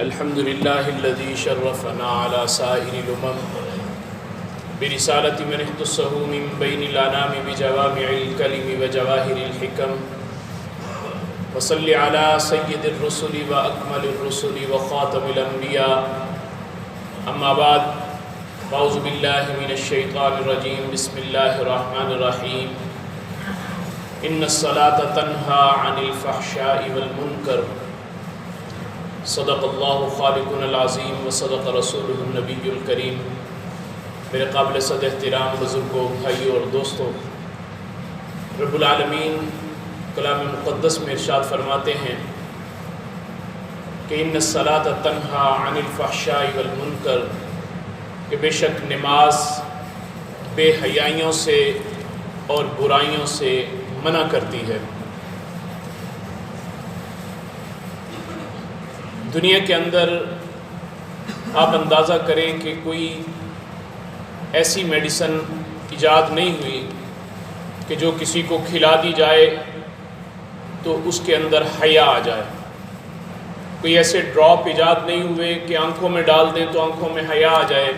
الحمد لله الذي شرفنا على سائر الأمم برسالة من اختصه من بين الأنام بجوامع الكلم وجواهر الحكم وصل على سيد الرسل وأكمل الرسل وخاتم الأنبياء أما بعد أعوذ بالله من الشيطان الرجيم بسم الله الرحمن الرحيم ان الصلاة تنہا عن الفحشاء والمنکر صدق اللہ خالقنا العظیم وصدق رسولہ النبی الکریم۔ میرے قابل صد احترام بزرگوں، بھائیوں اور دوستوں، رب العالمین کلام مقدس میں ارشاد فرماتے ہیں کہ ان الصلاة تنہا عن الفحشاء والمنکر، کہ بے شک نماز بے حیائیوں سے اور برائیوں سے منع کرتی ہے۔ دنیا کے اندر آپ اندازہ کریں کہ کوئی ایسی میڈیسن ایجاد نہیں ہوئی کہ جو کسی کو کھلا دی جائے تو اس کے اندر حیا آ جائے۔ کوئی ایسے ڈراپ ایجاد نہیں ہوئے کہ آنکھوں میں ڈال دیں تو آنکھوں میں حیا آ جائے۔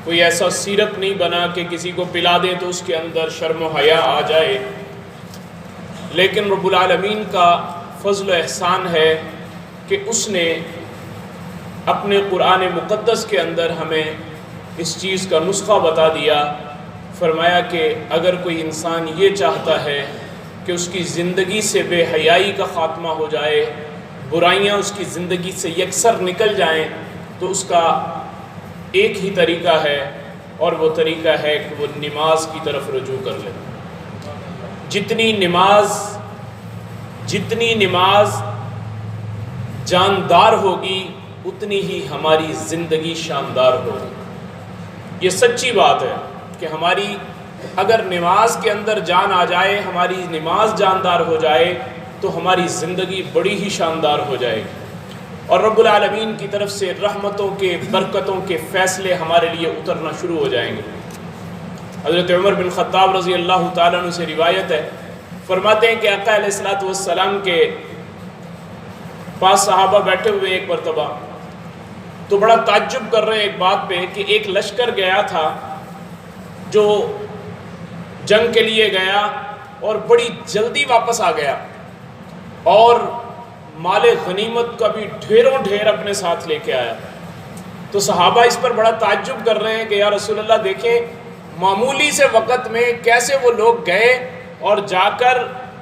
کوئی ایسا سیرپ نہیں بنا کہ کسی کو پلا دیں تو اس کے اندر شرم و حیا آ جائے۔ لیکن رب العالمین کا فضل و احسان ہے کہ اس نے اپنے قرآن مقدس کے اندر ہمیں اس چیز کا نسخہ بتا دیا۔ فرمایا کہ اگر کوئی انسان یہ چاہتا ہے کہ اس کی زندگی سے بے حیائی کا خاتمہ ہو جائے، برائیاں اس کی زندگی سے یکسر نکل جائیں، تو اس کا ایک ہی طریقہ ہے، اور وہ طریقہ ہے کہ وہ نماز کی طرف رجوع کر لے۔ جتنی نماز جاندار ہوگی اتنی ہی ہماری زندگی شاندار ہوگی۔ یہ سچی بات ہے کہ ہماری اگر نماز کے اندر جان آ جائے، ہماری نماز جاندار ہو جائے، تو ہماری زندگی بڑی ہی شاندار ہو جائے گی، اور رب العالمین کی طرف سے رحمتوں کے، برکتوں کے فیصلے ہمارے لیے اترنا شروع ہو جائیں گے۔ حضرت عمر بن خطاب رضی اللہ تعالیٰ عنہ سے روایت ہے، فرماتے ہیں کہ آقا علیہ الصلوۃ والسلام کے پاس صحابہ بیٹھے ہوئے ایک مرتبہ تو بڑا تعجب کر رہے ہیں ایک بات پہ کہ ایک لشکر گیا تھا جو جنگ کے لیے گیا اور بڑی جلدی واپس آ گیا، اور مال غنیمت کا بھی ڈھیروں ڈھیر اپنے ساتھ لے کے آیا۔ تو صحابہ اس پر بڑا تعجب کر رہے ہیں کہ یا رسول اللہ دیکھیں معمولی سے وقت میں کیسے وہ لوگ گئے اور جا کر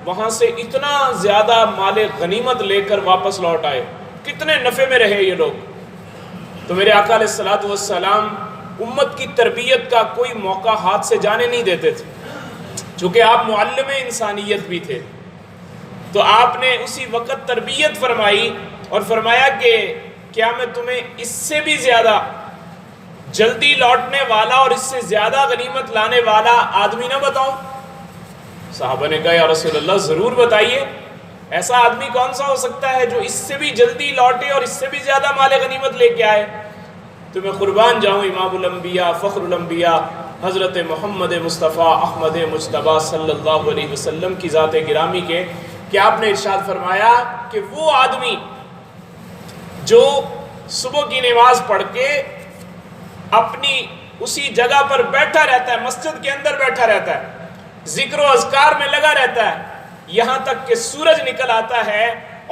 وہاں سے اتنا زیادہ مال غنیمت لے کر واپس لوٹ آئے، کتنے نفع میں رہے یہ لوگ۔ تو میرے آقا علیہ الصلوۃ والسلام امت کی تربیت کا کوئی موقع ہاتھ سے جانے نہیں دیتے تھے، چونکہ آپ معلم انسانیت بھی تھے، تو آپ نے اسی وقت تربیت فرمائی اور فرمایا کہ کیا میں تمہیں اس سے بھی زیادہ جلدی لوٹنے والا اور اس سے زیادہ غنیمت لانے والا آدمی نہ بتاؤں؟ صحابہ نے کہا یا رسول اللہ ضرور بتائیے، ایسا آدمی کون سا ہو سکتا ہے جو اس سے بھی جلدی لوٹے اور اس سے بھی زیادہ مال غنیمت لے کے آئے؟ تو میں قربان جاؤں امام الانبیاء، فخر الانبیاء حضرت محمد مصطفیٰ احمد مجتبیٰ صلی اللہ علیہ وسلم کی ذات گرامی کے، کہ آپ نے ارشاد فرمایا کہ وہ آدمی جو صبح کی نماز پڑھ کے اپنی اسی جگہ پر بیٹھا رہتا ہے، مسجد کے اندر بیٹھا رہتا ہے، ذکر و اذکار میں لگا رہتا ہے یہاں تک کہ سورج نکل آتا ہے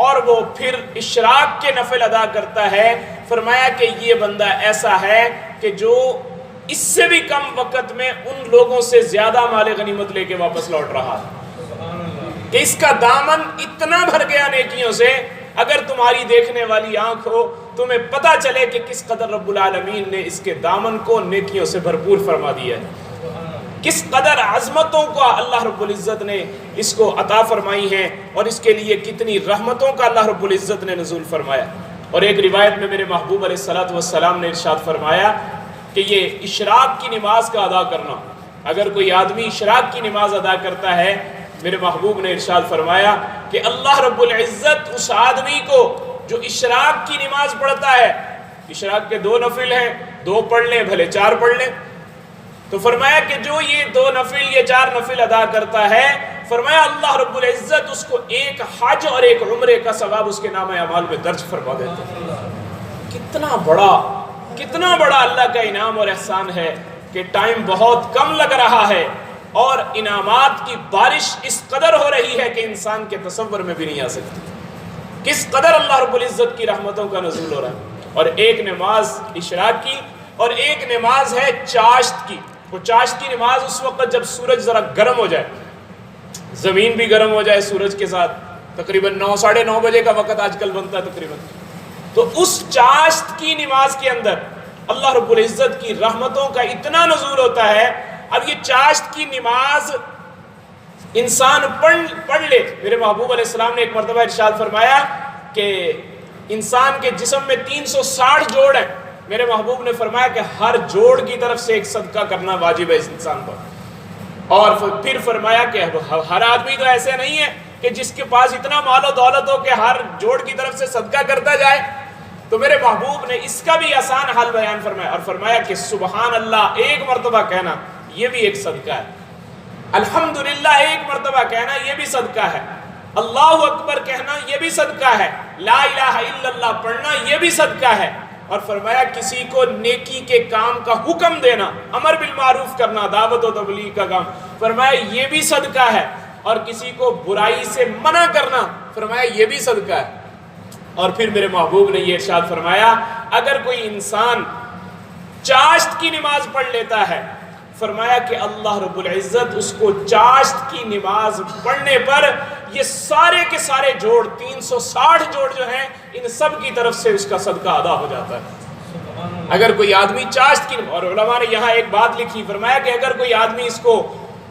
اور وہ پھر اشراق کے نفل ادا کرتا ہے، فرمایا کہ یہ بندہ ایسا ہے کہ جو اس سے بھی کم وقت میں ان لوگوں سے زیادہ مال غنیمت لے کے واپس لوٹ رہا ہے، کہ اس کا دامن اتنا بھر گیا نیکیوں سے، اگر تمہاری دیکھنے والی آنکھ ہو تمہیں پتہ چلے کہ کس قدر رب العالمین نے اس کے دامن کو نیکیوں سے بھرپور فرما دیا ہے، کس قدر عظمتوں کو اللہ رب العزت نے اس کو عطا فرمائی ہیں، اور اس کے لیے کتنی رحمتوں کا اللہ رب العزت نے نزول فرمایا۔ اور ایک روایت میں میرے محبوب علیہ الصلوۃ والسلام نے ارشاد فرمایا کہ یہ اشراق کی نماز کا ادا کرنا، اگر کوئی آدمی اشراق کی نماز ادا کرتا ہے، میرے محبوب نے ارشاد فرمایا کہ اللہ رب العزت اس آدمی کو جو اشراق کی نماز پڑھتا ہے، اشراق کے 2 نفل ہیں، 2 پڑھ لیں بھلے 4 پڑھ لیں، تو فرمایا کہ جو یہ 2 نفل یہ 4 نفل ادا کرتا ہے، فرمایا اللہ رب العزت اس کو ایک حج اور ایک عمرے کا ثواب اس کے نام اعمال میں درج فرما دیتے ہیں۔ کتنا بڑا اللہ کا انعام اور احسان ہے کہ ٹائم بہت کم لگ رہا ہے اور انعامات کی بارش اس قدر ہو رہی ہے کہ انسان کے تصور میں بھی نہیں آ سکتی، کس قدر اللہ رب العزت کی رحمتوں کا نزول ہو رہا ہے۔ اور ایک نماز اشراق کی اور ایک نماز ہے چاشت کی۔ وہ چاشت کی نماز اس وقت جب سورج ذرا گرم ہو جائے، زمین بھی گرم ہو جائے سورج کے ساتھ، تقریباً 9 ساڑھے 9 بجے کا وقت آج کل بنتا ہے تقریباً، تو اس چاشت کی نماز کے اندر اللہ رب العزت کی رحمتوں کا اتنا نزول ہوتا ہے۔ اب یہ چاشت کی نماز انسان پڑھ لے، میرے محبوب علیہ السلام نے ایک مرتبہ ارشاد فرمایا کہ انسان کے جسم میں 360 جوڑ ہیں، میرے محبوب نے فرمایا کہ ہر جوڑ کی طرف سے ایک صدقہ کرنا واجب ہے اس انسان پر۔ اور پھر فرمایا کہ ہر آدمی تو ایسے نہیں ہے کہ جس کے پاس اتنا مال و دولت ہو کہ ہر جوڑ کی طرف سے صدقہ کرتا جائے، تو میرے محبوب نے اس کا بھی آسان حل بیان فرمایا اور فرمایا کہ سبحان اللہ ایک مرتبہ کہنا یہ بھی ایک صدقہ ہے، الحمدللہ ایک مرتبہ کہنا یہ بھی صدقہ ہے، اللہ اکبر کہنا یہ بھی صدقہ ہے، لا الہ الا اللہ پڑھنا یہ بھی صدقہ ہے۔ اور فرمایا کسی کو نیکی کے کام کا حکم دینا، امر بالمعروف کرنا، دعوت و تبلیغ کا کام، فرمایا یہ بھی صدقہ ہے، اور کسی کو برائی سے منع کرنا، فرمایا یہ بھی صدقہ ہے۔ اور پھر میرے محبوب نے یہ ارشاد فرمایا اگر کوئی انسان چاشت کی نماز پڑھ لیتا ہے، فرمایا کہ اللہ رب العزت اس کو چاشت کی نماز پڑھنے پر یہ سارے کے سارے جوڑ 360 جوڑ جو ہیں ان سب کی طرف سے اس کا صدقہ ادا ہو جاتا ہے۔ اگر کوئی آدمی چاشت کی، اور علماء نے یہاں ایک بات لکھی، فرمایا کہ اگر کوئی آدمی اس کو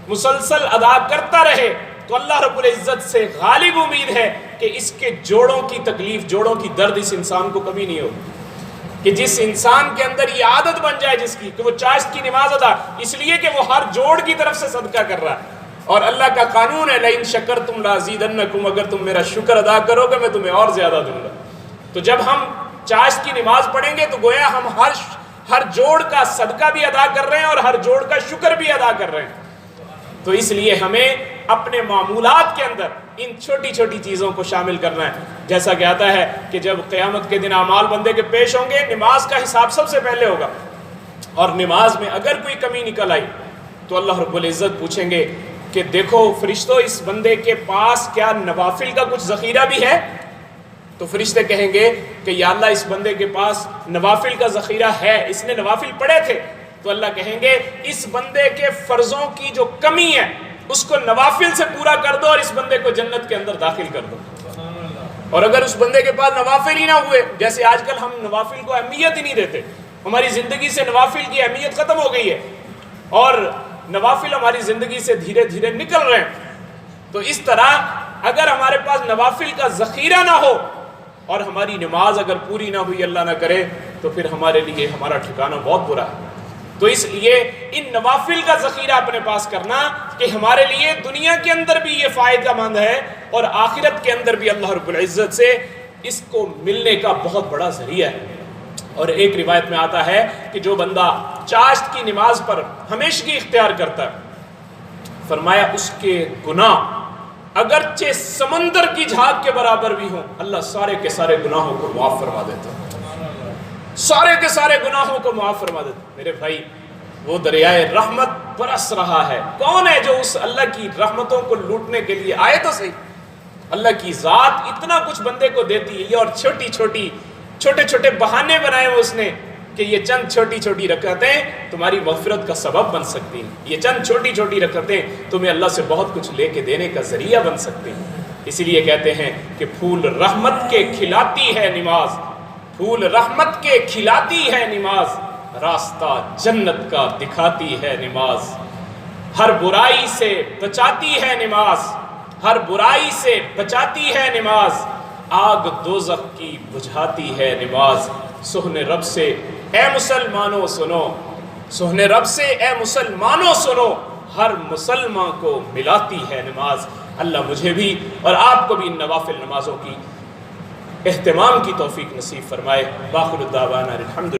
مسلسل ادا کرتا رہے تو اللہ رب العزت سے غالب امید ہے کہ اس کے جوڑوں کی تکلیف، جوڑوں کی درد اس انسان کو کبھی نہیں ہوگی، کہ جس انسان کے اندر یہ عادت بن جائے جس کی کہ وہ چاشت کی نماز ادا، اس لیے کہ وہ ہر جوڑ کی طرف سے صدقہ کر رہا ہے، اور اللہ کا قانون ہے لئن شکرتم لازیدنکم، اگر تم میرا شکر ادا کرو گے میں تمہیں اور زیادہ دوں گا۔ تو جب ہم چاشت کی نماز پڑھیں گے تو گویا ہم ہر جوڑ کا صدقہ بھی ادا کر رہے ہیں اور ہر جوڑ کا شکر بھی ادا کر رہے ہیں۔ تو اس لیے ہمیں اپنے معمولات کے اندر ان چھوٹی چھوٹی چیزوں کو شامل کرنا ہے۔ جیسا کہ آتا ہے کہ جب قیامت کے دن اعمال بندے کے پیش ہوں گے، نماز کا حساب سب سے پہلے ہوگا، اور نماز میں اگر کوئی کمی نکل آئی تو اللہ رب العزت پوچھیں گے کہ دیکھو فرشتوں اس بندے کے پاس کیا نوافل کا کچھ ذخیرہ بھی ہے؟ تو فرشتے کہیں گے کہ یا اللہ اس بندے کے پاس نوافل کا ذخیرہ ہے، اس نے نوافل پڑھے تھے۔ تو اللہ کہیں گے اس بندے کے فرضوں کی جو کمی ہے اس کو نوافل سے پورا کر دو اور اس بندے کو جنت کے اندر داخل کر دو۔ اور اگر اس بندے کے پاس نوافل ہی نہ ہوئے، جیسے آج کل ہم نوافل کو اہمیت ہی نہیں دیتے، ہماری زندگی سے نوافل کی اہمیت ختم ہو گئی ہے اور نوافل ہماری زندگی سے دھیرے دھیرے نکل رہے ہیں، تو اس طرح اگر ہمارے پاس نوافل کا ذخیرہ نہ ہو اور ہماری نماز اگر پوری نہ ہوئی، اللہ نہ کرے، تو پھر ہمارے لیے ہمارا ٹھکانہ بہت برا ہے۔ تو اس لیے ان نوافل کا ذخیرہ اپنے پاس کرنا کہ ہمارے لیے دنیا کے اندر بھی یہ فائدہ مند ہے اور آخرت کے اندر بھی اللہ رب العزت سے اس کو ملنے کا بہت بڑا ذریعہ ہے۔ اور ایک روایت میں آتا ہے کہ جو بندہ چاشت کی نماز پر ہمیشگی اختیار کرتا ہے، فرمایا اس کے گناہ اگرچہ سمندر کی جھاگ کے برابر بھی ہوں، اللہ سارے کے سارے گناہوں کو معاف فرما دیتا ہے، سارے کے سارے گناہوں کو معاف فرما دیتا ہے۔ میرے بھائی، وہ دریائے رحمت برس رہا ہے، کون ہے جو اس اللہ کی رحمتوں کو لوٹنے کے لیے آئے؟ تو صحیح، اللہ کی ذات اتنا کچھ بندے کو دیتی ہے، اور چھوٹے چھوٹے بہانے بنائے وہ اس نے کہ یہ چند چھوٹی چھوٹی رکعتیں تمہاری مغفرت کا سبب بن سکتی ہیں، یہ چند چھوٹی چھوٹی رکعتیں تمہیں اللہ سے بہت کچھ لے کے دینے کا ذریعہ بن سکتی ہیں۔ اسی لیے کہتے ہیں کہ پھول رحمت کے کھلاتی ہے نماز، پھول رحمت کے کھلاتی ہے نماز، راستہ جنت کا دکھاتی ہے نماز، ہر برائی سے بچاتی ہے نماز، ہر برائی سے بچاتی ہے نماز، آگ دوزخ کی بجھاتی ہے نماز۔ سہن رب سے اے مسلمانوں سنو، سہن رب سے اے مسلمانوں سنو، ہر مسلمان کو ملاتی ہے نماز۔ اللہ مجھے بھی اور آپ کو بھی ان نوافل نمازوں کی اہتمام کی توفیق نصیب فرمائے۔ باخر الدعوانا الحمد